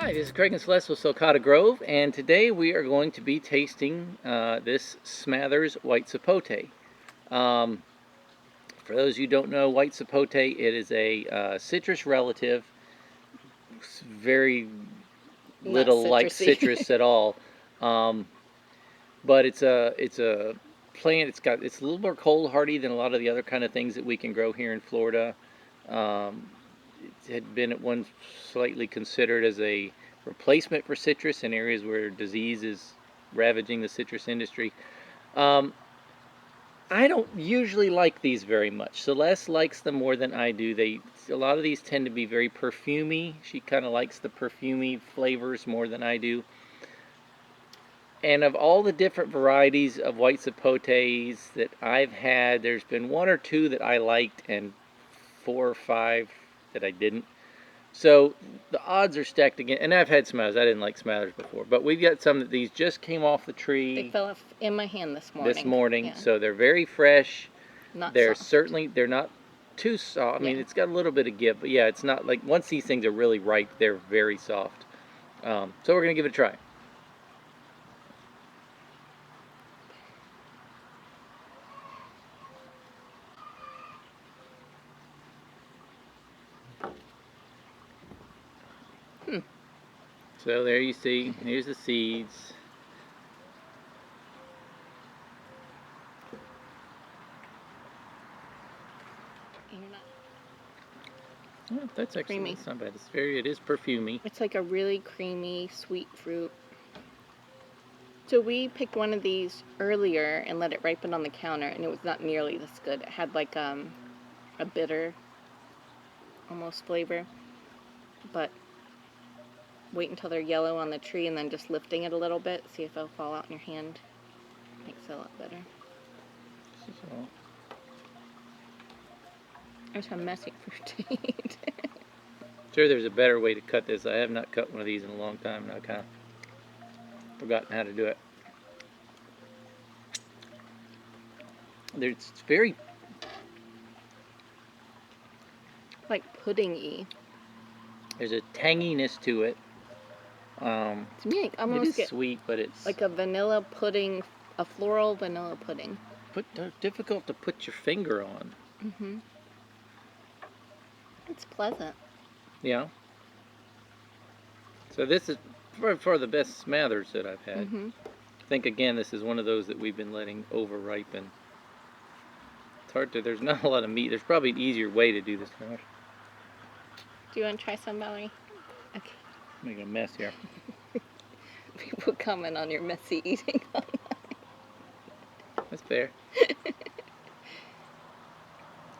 Hi, this is Craig and Celeste with Sulcata Grove, and today we are going to be tasting this Smathers White Sapote. For those of you who don't know, White Sapote, it is a citrus relative. It's very little like citrus at all, but it's a plant. It's a little more cold hardy than a lot of the other kind of things that we can grow here in Florida. It had been at one slightly considered as a replacement for citrus in areas where disease is ravaging the citrus industry. I don't usually like these very much. Celeste likes them more than I do. A lot of these tend to be very perfumey. She kind of likes the perfumey flavors more than I do. And of all the different varieties of white sapotes that I've had, there's been one or two that I liked and 4 or 5 that I didn't. So the odds are stacked again. And I've had Smathers. I didn't like Smathers before. But we've got some that these just came off the tree. They fell off in my hand this morning. Yeah. So they're very fresh. They're soft. They're not too soft. I mean, it's got a little bit of give. But yeah, it's not like, once these things are really ripe, they're very soft. So we're going to give it a try. So there you see, here's the seeds. Oh, that's actually creamy. It's not bad. It is perfumey. It's like a really creamy, sweet fruit. So we picked one of these earlier and let it ripen on the counter, and it was not nearly this good. It had like a bitter, almost flavor. But wait until they're yellow on the tree and then just lifting it a little bit, see if it'll fall out in your hand. Makes it a lot better. So. There's a messy fruit to eat. Sure, there's a better way to cut this. I have not cut one of these in a long time, and I've kind of forgotten how to do it. It's very like pudding-y. There's a tanginess to it. To me, I almost it is sweet, but it's like a vanilla pudding, a floral vanilla pudding. But difficult to put your finger on. Mm-hmm. It's pleasant. Yeah. So this is far the best Smathers that I've had. Mm-hmm. I think, again, this is one of those that we've been letting over ripen. It's hard to, there's not a lot of meat. There's probably an easier way to do this. Do you want to try some, Valerie? Okay. I'm making a mess here. People comment on your messy eating online. That's fair.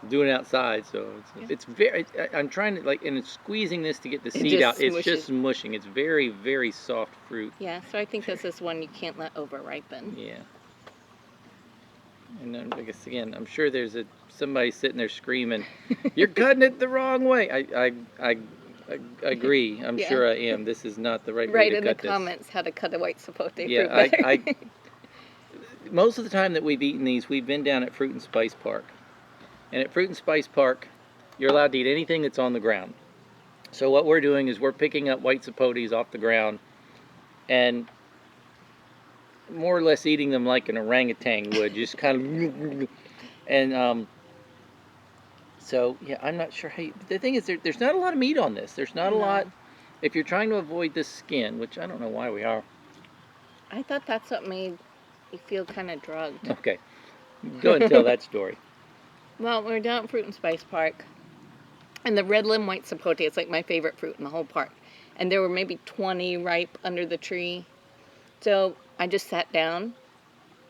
I'm doing it outside, so it's very, I'm trying to, like, and it's squeezing this to get the seed out. It's just mushing. It's very, very soft fruit. Yeah, so I think this is one you can't let over ripen. Yeah. And then, I guess, again, I'm sure there's somebody sitting there screaming, "You're cutting it the wrong way." I agree. I'm sure I am. This is not the right way to cut this. Write in the comments how to cut a white sapote fruit better. Most of the time that we've eaten these, we've been down at Fruit and Spice Park. And at Fruit and Spice Park, you're allowed to eat anything that's on the ground. So what we're doing is we're picking up white sapotes off the ground and more or less eating them like an orangutan would, just kind of, and so yeah, I'm not sure how the thing is, there's not a lot of meat on this. There's not a lot, if you're trying to avoid the skin, which I don't know why we are. I thought that's what made you feel kind of drugged. Okay, go ahead and tell that story. Well, we're down at Fruit and Spice Park, and the red limb white sapote is like my favorite fruit in the whole park. And there were maybe 20 ripe under the tree. So I just sat down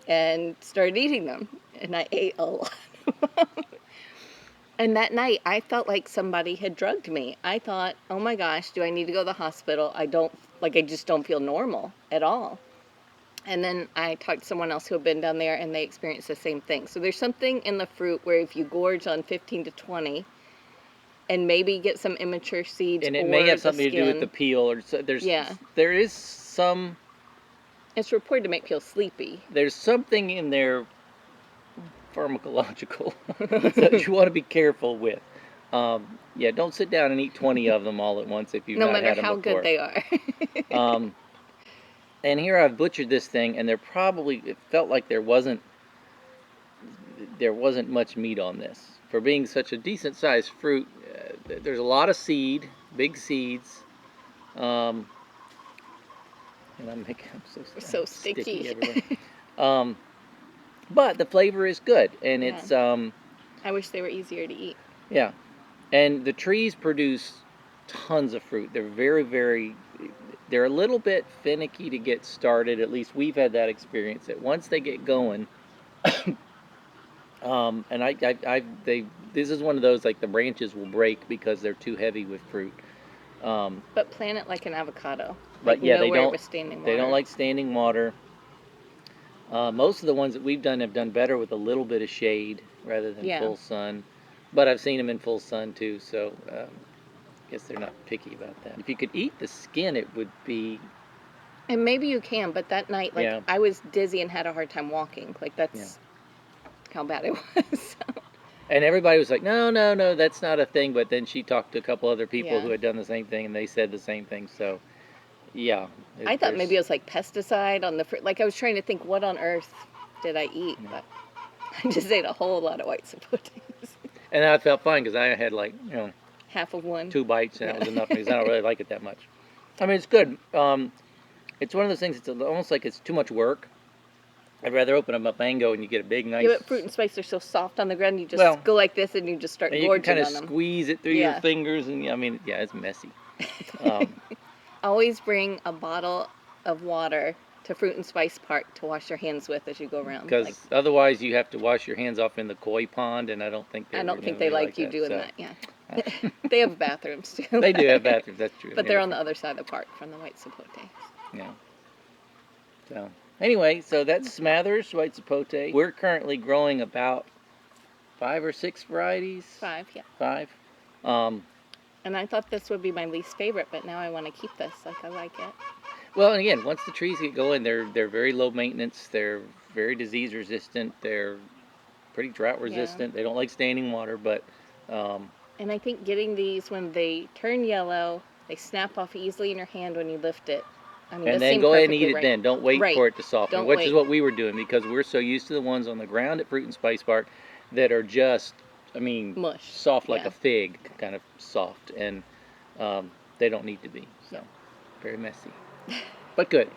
and started eating them, and I ate a lot. And that night, I felt like somebody had drugged me. I thought, oh my gosh, do I need to go to the hospital? I just don't feel normal at all. And then I talked to someone else who had been down there, and they experienced the same thing. So there's something in the fruit where if you gorge on 15 to 20, and maybe get some immature seeds, and it may have something to do with the peel, or there is some. It's reported to make people sleepy. There's something in there pharmacological that you want to be careful with. Yeah, don't sit down and eat 20 of them all at once if you've No not matter had them how before. good they are. And here I've butchered this thing, and it felt like there wasn't much meat on this. For being such a decent sized fruit, there's a lot of seed, big seeds. And I'm So sticky sticky. everywhere. But the flavor is good, and Yeah. it's I wish they were easier to eat. yeah. And the trees produce tons of fruit. They're a little bit finicky to get started. At least we've had that experience. That once they get going, and this is one of those, like, the branches will break because they're too heavy with fruit. But plant it like an avocado. But Like yeah, nowhere with standing water. they don't like standing water. Most of the ones that we've done have done better with a little bit of shade rather than full sun. But I've seen them in full sun too, so I guess they're not picky about that. If you could eat the skin, it would be. And maybe you can, but that night, like, I was dizzy and had a hard time walking. Like, that's how bad it was. And everybody was like, no, that's not a thing. But then she talked to a couple other people who had done the same thing, and they said the same thing. So, yeah. I thought maybe it was like pesticide on the fruit. Like, I was trying to think, what on earth did I eat? But I just ate a whole lot of white sapotes. And I felt fine because I had, like, half of one. 2 bites, and that was enough because I don't really like it that much. I mean, it's good. It's one of those things, it's almost like it's too much work. I'd rather open up a mango and you get a big, nice... Yeah, but fruit and spice are so soft on the ground, you just go like this and you just start gorging on them. You can kind of squeeze it through your fingers, and I mean, it's messy. Always bring a bottle of water to Fruit and Spice Park to wash your hands with as you go around. Because otherwise you have to wash your hands off in the koi pond, and I don't think they like you doing that, They have bathrooms too. They do have bathrooms, that's true. But they're on the other side of the park from the White Sapote. Yeah. So, anyway, so that's Smathers White Sapote. We're currently growing about 5 or 6 varieties. 5, yeah. 5. And I thought this would be my least favorite, but now I want to keep this. Like, I like it. Well, and again, once the trees get going, they're very low maintenance. They're very disease resistant. They're pretty drought resistant. They don't like standing water, but... and I think getting these, when they turn yellow, they snap off easily in your hand when you lift it. I mean, and then go ahead and eat it then. Don't wait for it to soften, which is what we were doing, because we're so used to the ones on the ground at Fruit and Spice Park that are just, I mean, mush. Soft like a fig, kind of soft, and they don't need to be, so very messy. But good.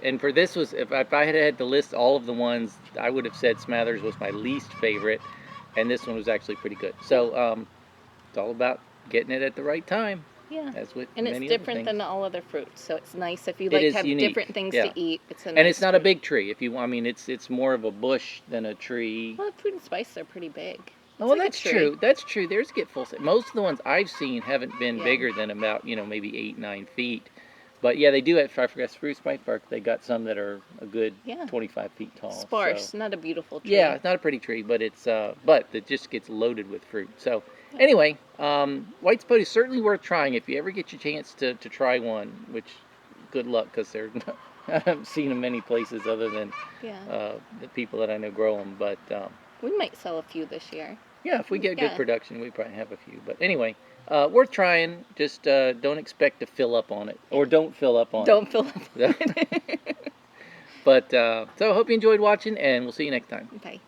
And for this if I had to list all of the ones, I would have said Smathers was my least favorite, and this one was actually pretty good. So it's all about getting it at the right time. Yeah, as with and it's many different than all other fruits, so it's nice if you like to have different things to eat. And it's not a big tree. I mean, it's more of a bush than a tree. Well, Fruit and Spice are pretty big. Oh, well, that's true. That's true. Theirs get full. Most of the ones I've seen haven't been bigger than about maybe 8-9 feet. But yeah, they do at Fruit and Spice Park. They got some that are a good 25 feet tall. Sparse, not a beautiful tree. Yeah, it's not a pretty tree, but it just gets loaded with fruit. So anyway, White Sapote is certainly worth trying if you ever get your chance to try one. Which, good luck, because I haven't seen them many places other than the people that I know grow them. But we might sell a few this year. Yeah, if we get good production, we probably have a few. But anyway. Worth trying. Just don't expect to fill up on it, or don't fill up on it. Don't fill up on it. But so I hope you enjoyed watching, and we'll see you next time. Bye.